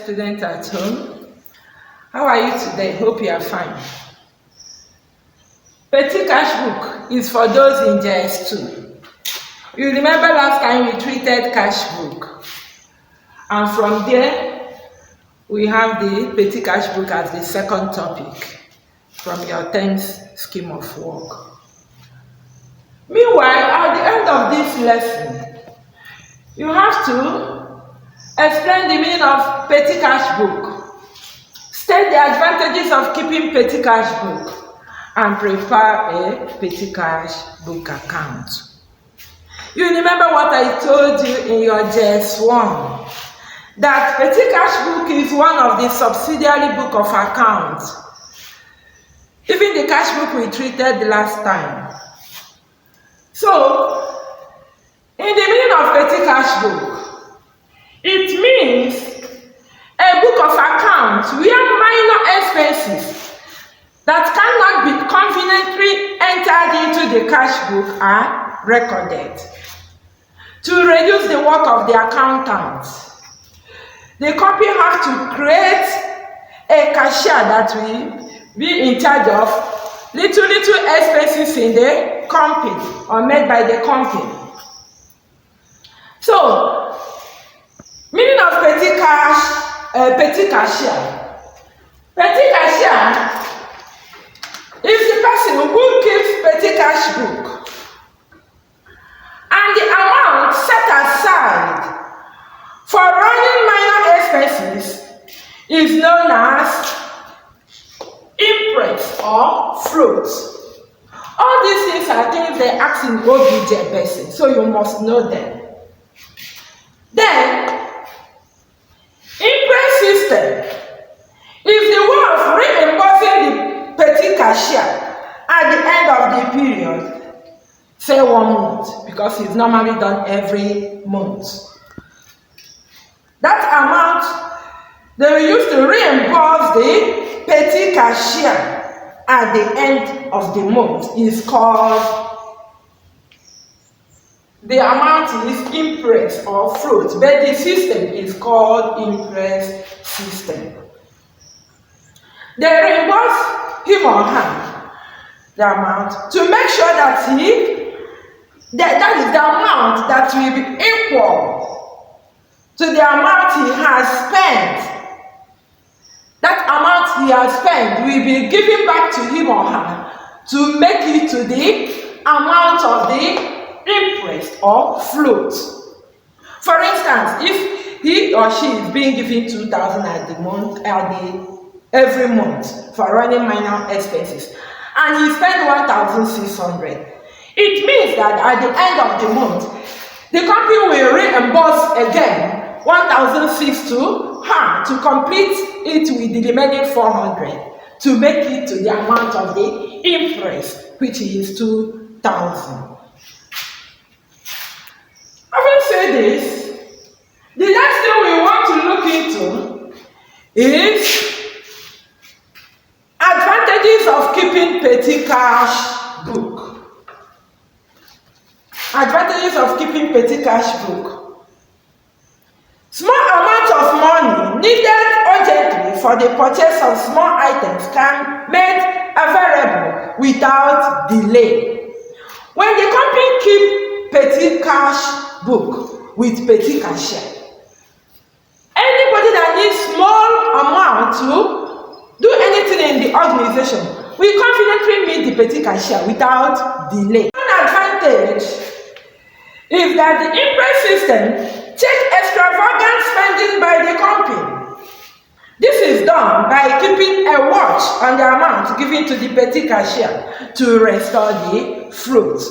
students at home. How are you today? Hope you are fine. Petty cash book is for those in JS2. You remember last time we treated cash book, and from there we have the petty cash book as the second topic from your 10th scheme of work. Meanwhile, at the end of this lesson, you have to explain the meaning of petty cash book, state the advantages of keeping petty cash book, and prepare a petty cash book account. You remember what I told you in your JS1, that petty cash book is one of the subsidiary book of accounts, even the cash book we treated the last time. So, in the meaning of petty cash book, it means a book of accounts where minor expenses that cannot be conveniently entered into the cash book are recorded. To reduce the work of the accountant, the company has to create a cashier that will be in charge of little expenses in the company or made by the company. So, meaning of petty cashier. Petty cashier is the person who keeps petty cash book, and the amount set aside for running minor expenses is known as interest or float. All these things are things they ask in OBJ basis, so you must know them. Then, interest system is the way of reimbursing the petty cashier at the end of the period, say 1 month, because it's normally done every month. That amount they will use to reimburse the petty cashier at the end of the month is called, the amount is interest or float, but the system is called interest system. They reimburse him or her the amount to make sure that that is the amount that will be equal to the amount he has spent. That amount he has spent will be given back to him or her to make it to the amount of the interest or float. For instance, if he or she is being given 2,000 every month for running minor expenses, and he spent 1,600, it means that at the end of the month, the company will reimburse again 1,600 to her to complete it with the remaining 400 to make it to the amount of the interest, which is 2,000. Having said this, the next thing we want to look into is advantages of keeping petty cash book. Advantages of keeping petty cash book. Small amount of money needed urgently for the purchase of small items can be made available without delay. When the company keeps petty cash book with petty cashier, anybody that needs small amount to do anything in the organization will confidently meet the petty cashier without delay. One advantage is that the interest system checks extravagant spending by the company. This is done by keeping a watch on the amount given to the petty cashier to restore the float.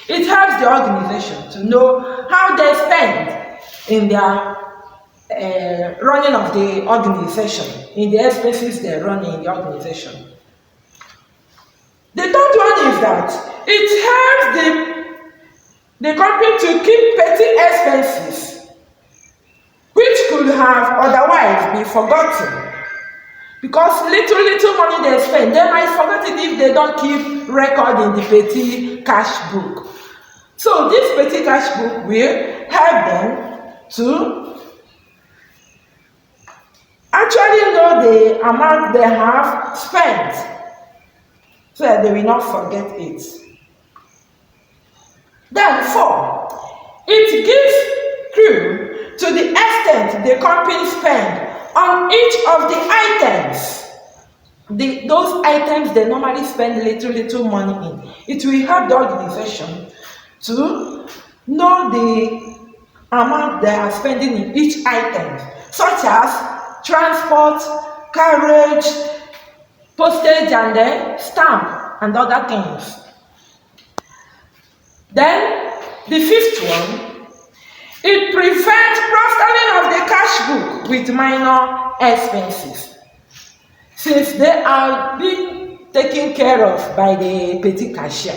It helps the organization to know how they spend in their running of the organization, in the expenses they run in the organization. The third one is that it helps the company to keep petty expenses, which could have otherwise been forgotten. Because little money they spend, they might forget it if they don't keep record in the petty cash book. So this petty cash book will help them to actually know the amount they have spent so that they will not forget it. Then 4, it gives clue to the extent the company spend on each of the items. Those items they normally spend little money in. It will help the organization to know the amount they are spending in each item, such as transport, carriage, postage, and then stamp and other things. Then the 5th one, it prevents cross-selling of the cash book with minor expenses, since they are being taken care of by the petty cashier.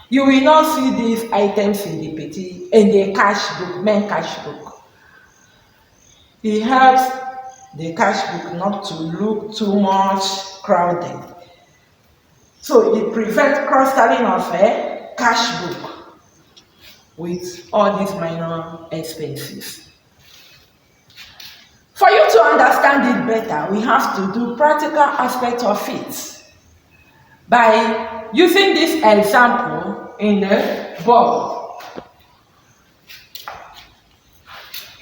You will not see these items in the cash book, main cash book. It helps the cash book not to look too much crowded. So it prevents cross-selling of a cash book with all these minor expenses. For you to understand it better, we have to do practical aspect of it by using this example in the board.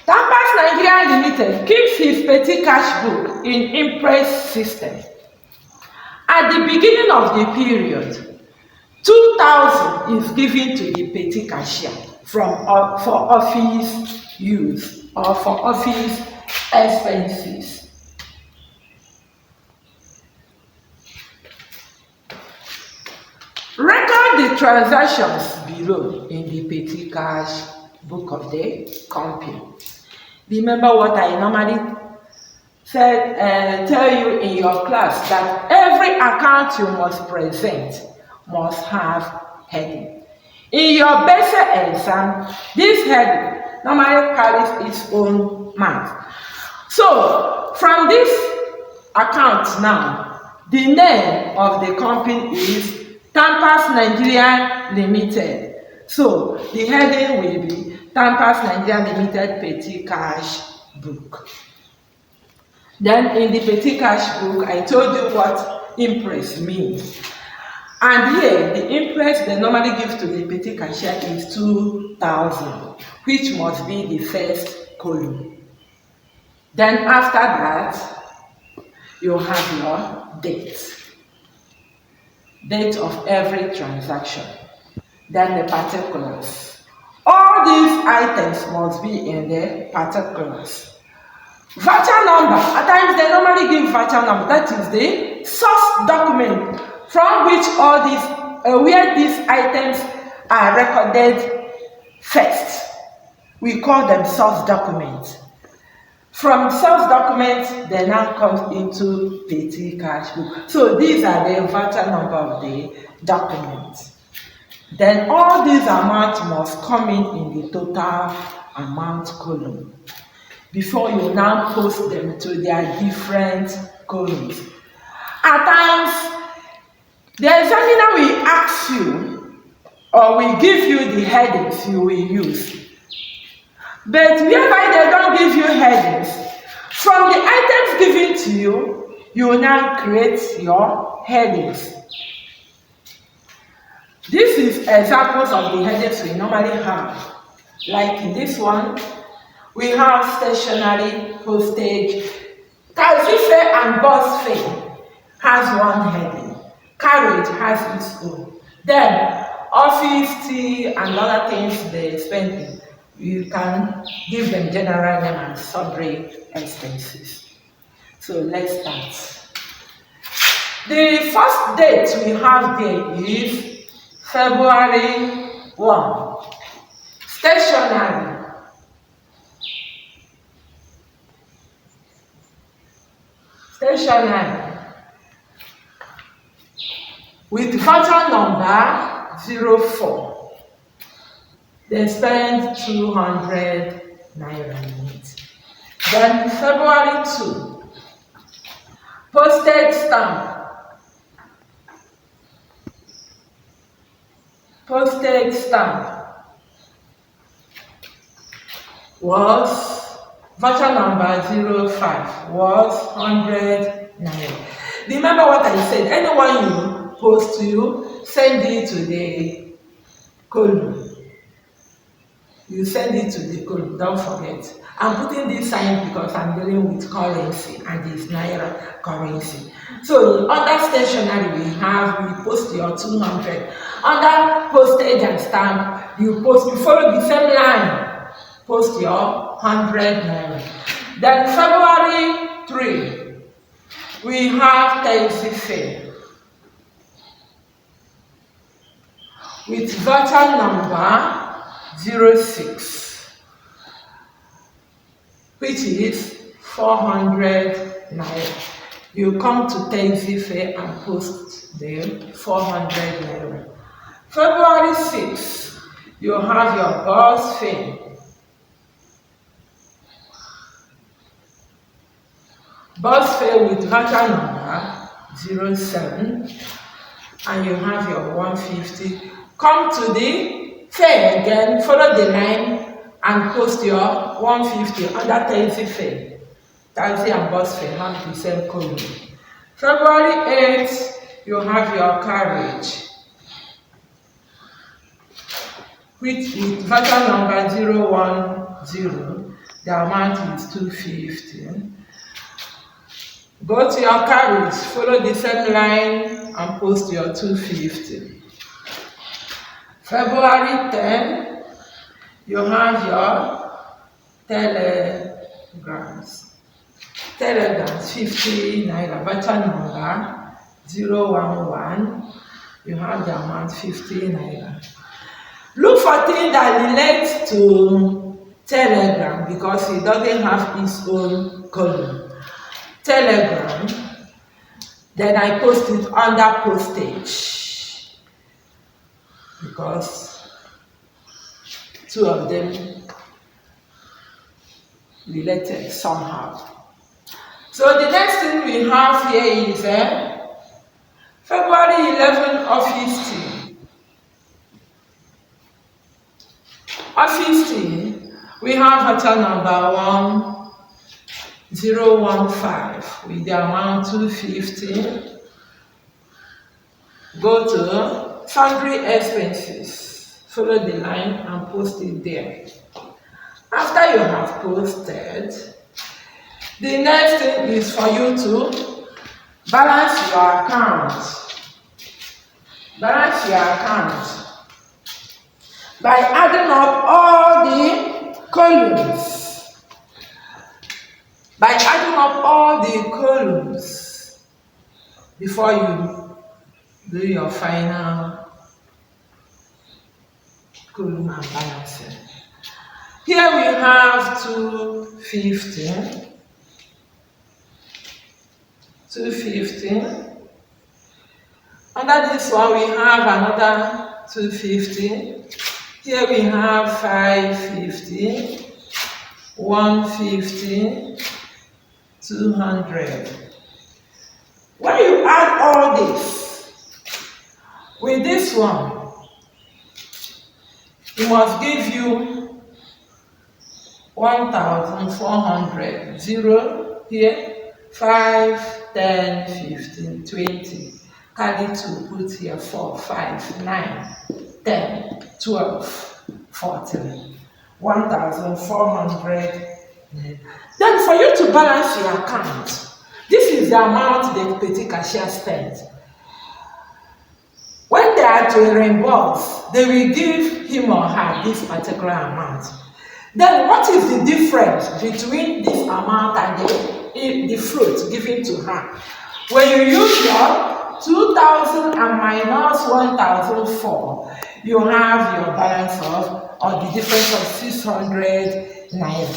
Tampa's Nigeria Limited keeps his petty cash book in Impress system. At the beginning of the period, 2,000 is given to the petty cashier for office use or for office expenses. Record the transactions below in the petty cash book of the company. Remember what I normally tell you in your class, that every account you must present must have heading. In your basic exam, this heading normally carries its own mark. So, from this account now, the name of the company is Tampa's Nigeria Limited. So, the heading will be Tampa's Nigeria Limited Petty Cash Book. Then in the petty cash book, I told you what impress means. And here, the impress they normally give to the petty cashier is 2,000, which must be the first column. Then after that, you have your date. Date of every transaction. Then the particulars. All these items must be in the particulars. Voucher number. At times they normally give voucher number. That is the source document from which all these, where these items are recorded first. We call them source documents. From source documents, they now come into petty cash book. So these are the voucher number of the documents. Then all these amounts must come in the total amount column before you now post them to their different columns. At times, the examiner will ask you or will give you the headings you will use. But whereby they don't give you headings, from the items given to you, you will now create your headings. This is examples of the headings we normally have. Like in this one, we have stationery, postage, taxi fare and bus fare has one heading. Carriage has its own. Then office, tea, and other things they spend, you can give them general name and sundry expenses. So let's start. The first date we have there is February 1. Stationery. With voucher number 04. They spend 200 naira in it. Then February 2. Postage stamp. Postage stamp was voucher number 05 was 100 naira. Remember what I said, anyone you post to, send it to the column. You send it to the column, don't forget. I'm putting this sign because I'm dealing with currency and it's naira currency. So under stationery we post your 200. Under postage and stamp, you follow the same line, post your 100 naira. Then February 3, we have Taxi Fair with voucher number 06, which is 400 naira. You come to Taxi Fair and post them 400 naira. February 6, you have your bus fare. Bus fare with voucher number 07, and you have your 150. Come to the fair again, follow the line and post your 150 under Taxi Fair. Taxi and bus fare have the same column. February 8, you have your carriage with voucher number 010. The amount is 250. Go to your carriage, follow the same line and post your 250. February 10, you have your telegrams. Telegrams 50 naira, voucher number 011. You have the amount 50 naira. Look for things that relate to telegram because it doesn't have its own column. Telegram, then I post it under postage because two of them related somehow. So the next thing we have here is February 11 office tea. Office tea, we have voucher number 1015 with the amount 250. Go to sundry expenses, follow the line and post it there. After you have posted, the next thing is for you to balance your account. Balance your account by adding up all the columns. By adding up all the columns before you do your final column and balancing. Here we have 250. 250. Under this one we have another 250. Here we have 550, 150, 200. When you add all this with this one, it must give you 1,400. 0 here, 5, 10, 15, 20. Carry 2, put here 4, 5, 9, 10, 12, 14. 1,400. Then for you to balance your account, this is the amount the petit cashier spent. When they are to reimburse, they will give him or her this particular amount. Then what is the difference between this amount and the fruit given to her? When you use your 2,000 and minus 1,004, you have your balance of, or the difference of 600 naira.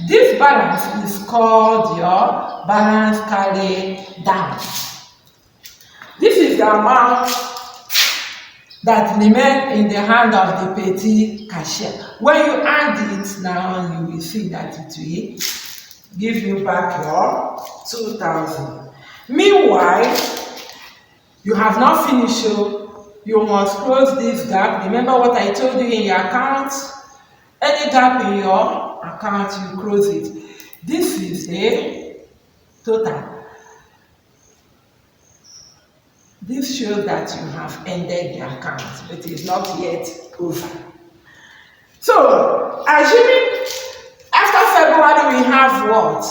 This balance is called your balance carry down. This is the amount that remains in the hand of the petit cashier. When you add it now, you will see that it will give you back your 2,000. Meanwhile, you have not finished, so you must close this gap. Remember what I told you in your account? Any gap in your account, you close it. This is the total. This shows that you have ended the account, but it is not yet over. So, assuming after February we have what?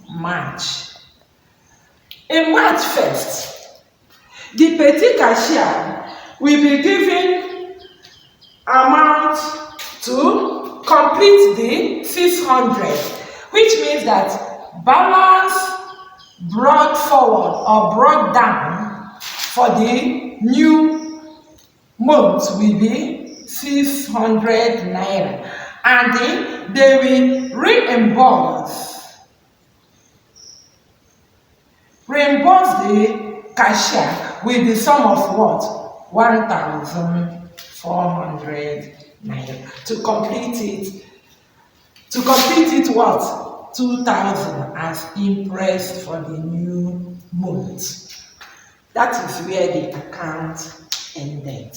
March. In March 1st, the petty cashier will be given amount to complete the 600, which means that balance brought forward or brought down for the new month will be 600 naira, and they will reimburse the cashier with the sum of what? 1,400 naira. To complete it what? 2,000 as interest for the new month. That is where the account ended.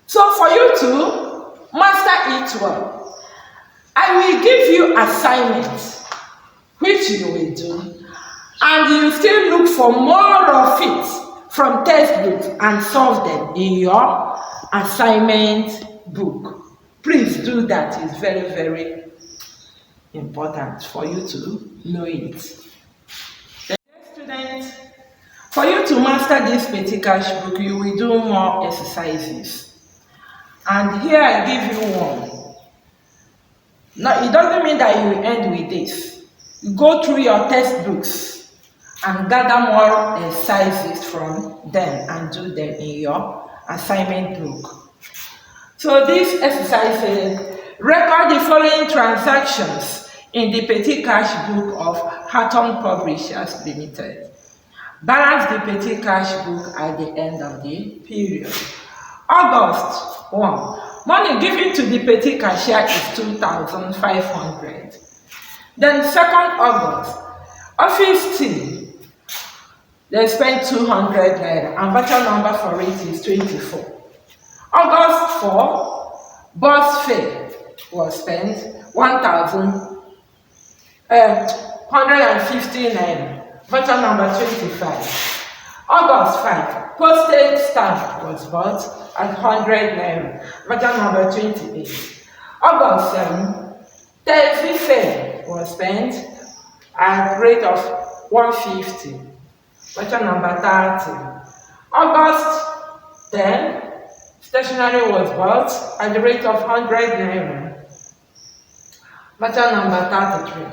So for you to master it well, I will give you assignments which you will do, and you still look for more of it from textbooks and solve them in your assignment book. Please do that. It's very, very important for you to know it. The next student, for you to master this petty cash book, you will do more exercises. And here I give you one. Now, it doesn't mean that you will end with this. You go through your textbooks and gather more exercises from them and do them in your assignment book. So this exercise record the following transactions in the petty cash book of Hatton Publishers Limited. Balance the petty cash book at the end of the period. August 1. Money given to the petty cashier is 2,500. Then 2nd August, office team. They spent 200 naira and voucher number for it is 24. August 4, bus fare was spent 1,150 naira, voucher number 25. August 5, postage stamp was bought at 100 naira, voucher number 28. August 7, taxi fare was spent at rate of 150. Voucher number 30. August 10, stationery was bought at the rate of 100 naira. Voucher number 33.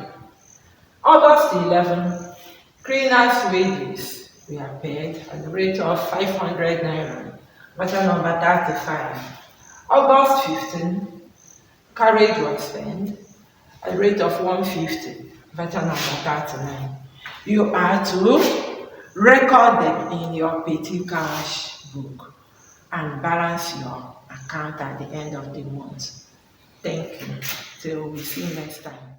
August 11, cleaners' wages were paid at the rate of 500 naira. Voucher number 35. August 15, carriage was spent at the rate of 150. Voucher number 39. You are to record them in your petty cash book and balance your account at the end of the month. Thank you. Till we see you next time.